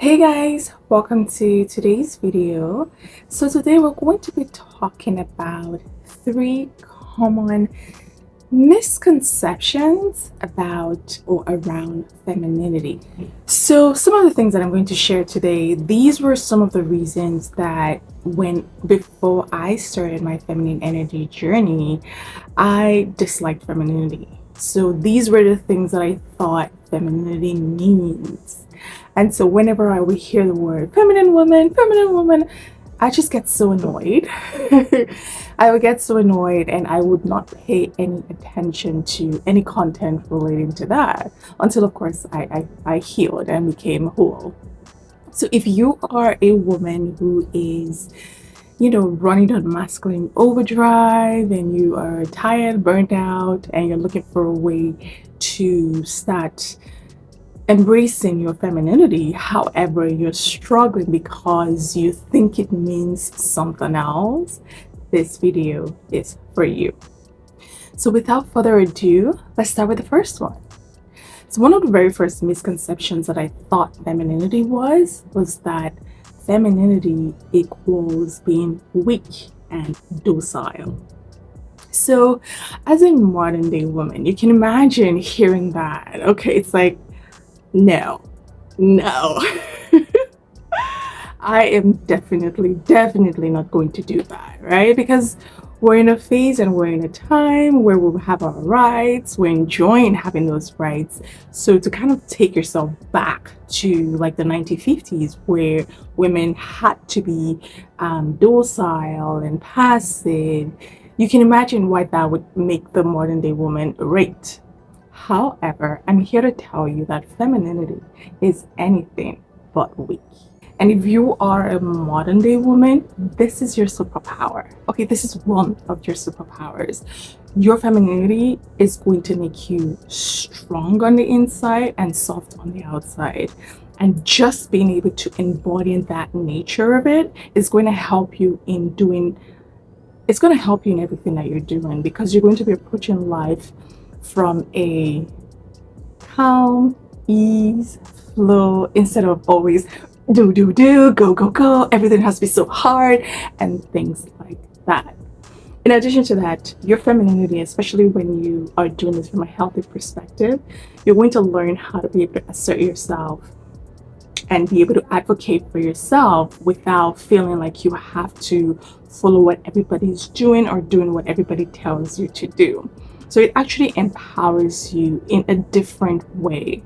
Hey guys, welcome to today's video. So today we're going to be talking about three common misconceptions about or around femininity. So some of the things that I'm going to share today, these were some of the reasons that before I started my feminine energy journey, I disliked femininity. So these were the things that I thought femininity means. And so whenever I would hear the word feminine woman, I just get so annoyed. I would get so annoyed and I would not pay any attention to any content relating to that until, of course, I healed and became whole. So if you are a woman who is, running on masculine overdrive and you are tired, burnt out, and you're looking for a way to start embracing your femininity, however, you're struggling because you think it means something else, this video is for you. So without further ado, let's start with the first one. So one of the very first misconceptions that I thought femininity was that femininity equals being weak and docile. So as a modern day woman, you can imagine hearing that. Okay, it's like, no. I am definitely not going to do that, right? Because we're in a phase and we're in a time where we have our rights, we're enjoying having those rights. So to kind of take yourself back to like the 1950s where women had to be docile and passive, you can imagine why that would make the modern day woman raped. However, I'm here to tell you that femininity is anything but weak. And if you are a modern day woman, this is your superpower. Okay, this is one of your superpowers. Your femininity is going to make you strong on the inside and soft on the outside. And just being able to embody that nature of it is going to help you in everything that you're doing, because you're going to be approaching life from a calm, ease, flow, instead of always do, go. Everything has to be so hard and things like that. In addition to that, your femininity, especially when you are doing this from a healthy perspective, you're going to learn how to be able to assert yourself and be able to advocate for yourself without feeling like you have to follow what everybody's doing or doing what everybody tells you to do. So it actually empowers you in a different way.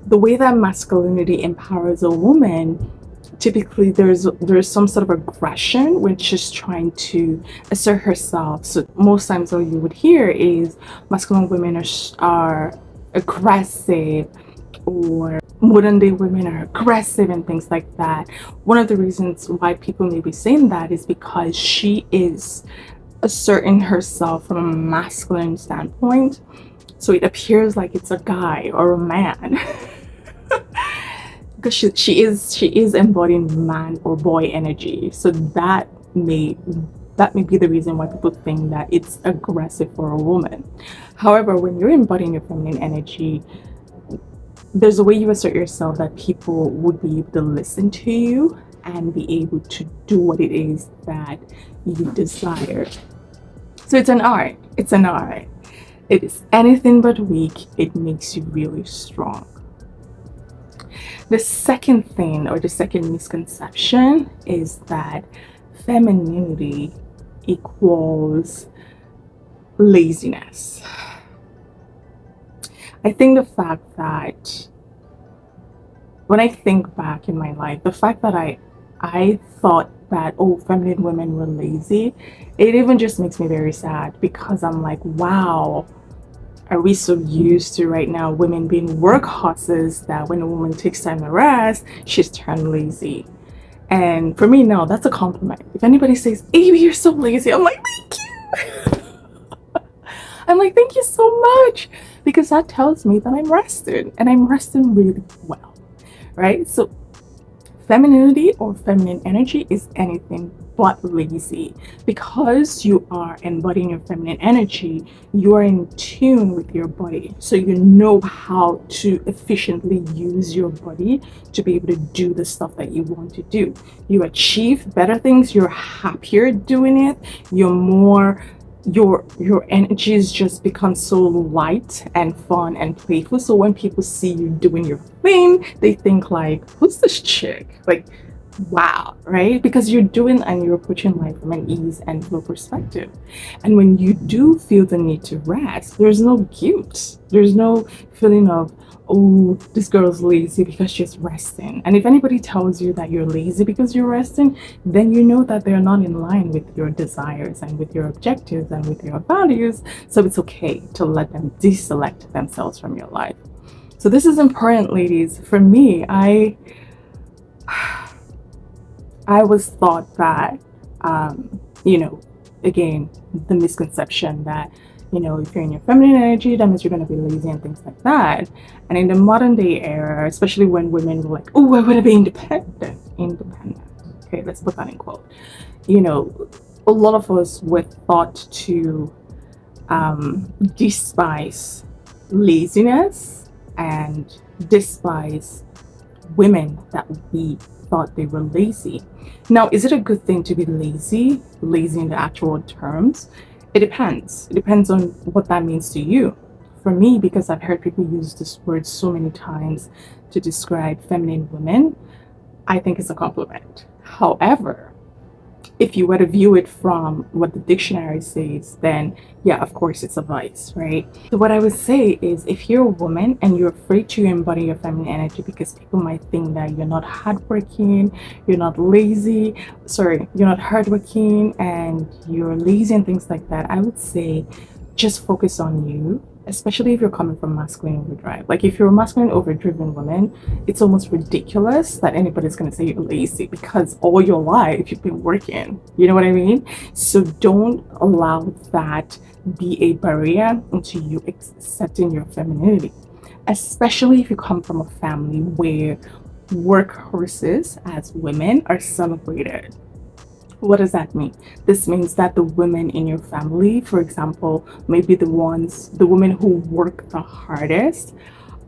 The way that masculinity empowers a woman, typically there's some sort of aggression when she's trying to assert herself. So most times what you would hear is masculine women are aggressive, or modern day women are aggressive and things like that. One of the reasons why people may be saying that is because she is asserting herself from a masculine standpoint, so it appears like it's a guy or a man. Because she is embodying man or boy energy, so that may be the reason why people think that it's aggressive for a woman. However, when you're embodying your feminine energy, there's a way you assert yourself that people would be able to listen to you and be able to do what it is that you desire. So it's an art. It is anything but weak. It makes you really strong. The second thing, or the second misconception, is that femininity equals laziness. I think the fact that when I think back in my life, the fact that I thought that, oh, feminine women were lazy, it even just makes me very sad, because I'm like, wow, are we so used to right now women being workhorses that when a woman takes time to rest, she's turned lazy? And for me, no, that's a compliment. If anybody says, Amy, you're so lazy, I'm like, thank you. I'm like, thank you so much, because that tells me that I'm rested, and I'm resting really well, right? So femininity or feminine energy is anything but lazy. Because you are embodying your feminine energy, you are in tune with your body. So you know how to efficiently use your body to be able to do the stuff that you want to do. You achieve better things, you're happier doing it, you're more your energies just become so light and fun and playful. So when people see you doing your thing, they think like, who's this chick? Like, wow, right? Because you're doing and you're approaching life from an ease and flow perspective. And when you do feel the need to rest, there's no guilt. There's no feeling of, oh, this girl's lazy because she's resting. And if anybody tells you that you're lazy because you're resting, then you know that they're not in line with your desires and with your objectives and with your values. So it's okay to let them deselect themselves from your life. So this is important, ladies. For me, I was thought that, you know, again, the misconception that, you know, if you're in your feminine energy, that means you're going to be lazy and things like that. And in the modern day era, especially when women were like, oh, I want to be independent. Okay, let's put that in quote. You know, a lot of us were thought to despise laziness and despise women that we thought they were lazy. Now, is it a good thing to be lazy? Lazy in the actual terms? It depends. It depends on what that means to you. For me, because I've heard people use this word so many times to describe feminine women, I think it's a compliment. However, if you were to view it from what the dictionary says, then yeah, of course it's a vice, right? So what I would say is, if you're a woman and you're afraid to embody your feminine energy because people might think that you're not hardworking, you're not lazy, you're not hardworking and you're lazy and things like that, I would say just focus on you, especially if you're coming from masculine overdrive. Like if you're a masculine overdriven woman, it's almost ridiculous that anybody's going to say you're lazy because all your life you've been working. You know what I mean? So don't allow that be a barrier into you accepting your femininity, especially if you come from a family where workhorses as women are celebrated. What does that mean? This means that the women in your family, for example, maybe the women who work the hardest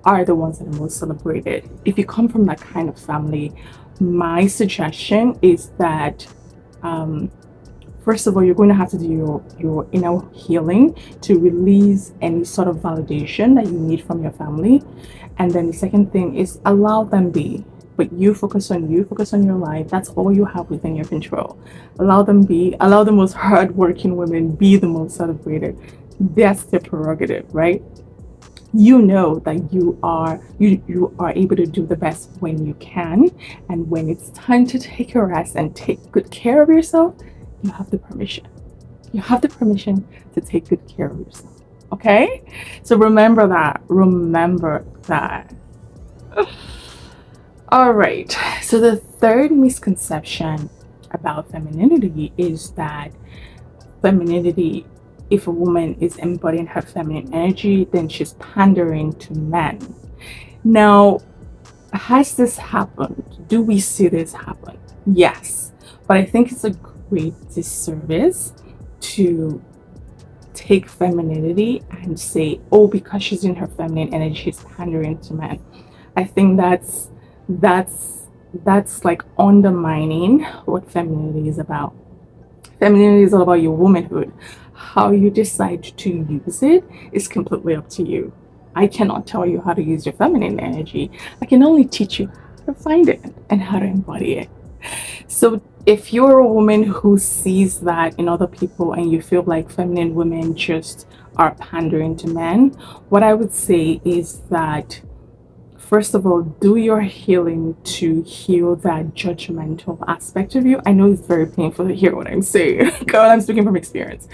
are the ones that are most celebrated. If you come from that kind of family, my suggestion is that first of all, you're going to have to do your inner healing to release any sort of validation that you need from your family. And then the second thing is allow them be. But you, focus on your life. That's all you have within your control. Allow them be, allow the most hardworking women be the most celebrated. That's their prerogative, right? You know that you are able to do the best when you can, and when it's time to take a rest and take good care of yourself, you have the permission. You have the permission to take good care of yourself. Okay? So remember that. Remember that. All right, so the third misconception about femininity is that femininity, if a woman is embodying her feminine energy, then she's pandering to men. Now, has this happened? Do we see this happen? Yes, but I think it's a great disservice to take femininity and say, oh, because she's in her feminine energy, she's pandering to men. I think that's like undermining what femininity is about. Femininity is all about your womanhood. How you decide to use it is completely up to you. I cannot tell you how to use your feminine energy. I can only teach you how to find it and how to embody it. So if you're a woman who sees that in other people and you feel like feminine women just are pandering to men, what I would say is that first of all, do your healing to heal that judgmental aspect of you. I know it's very painful to hear what I'm saying. God, I'm speaking from experience.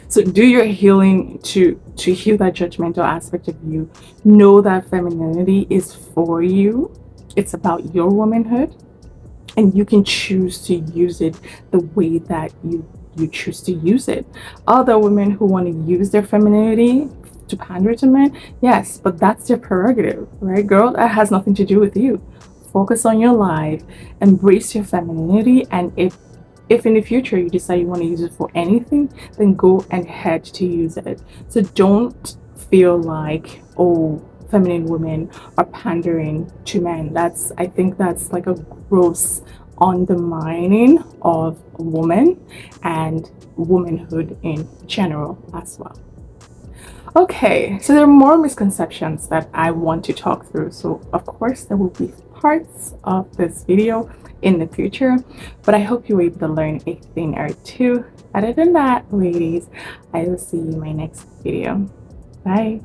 So do your healing to heal that judgmental aspect of you. Know that femininity is for you. It's about your womanhood, and you can choose to use it the way that you choose to use it. Other women who want to use their femininity to pander to men, yes, but that's their prerogative, right, girl? That has nothing to do with you. Focus on your life, embrace your femininity, and if if in the future you decide you want to use it for anything, then go ahead to use it. So don't feel like, oh, feminine women are pandering to men. I think that's like a gross undermining of women and womanhood in general as well. Okay, so there are more misconceptions that I want to talk through. So of course there will be parts of this video in the future, but I hope you were able to learn a thing or two. Other than that, ladies, I will see you in my next video. Bye.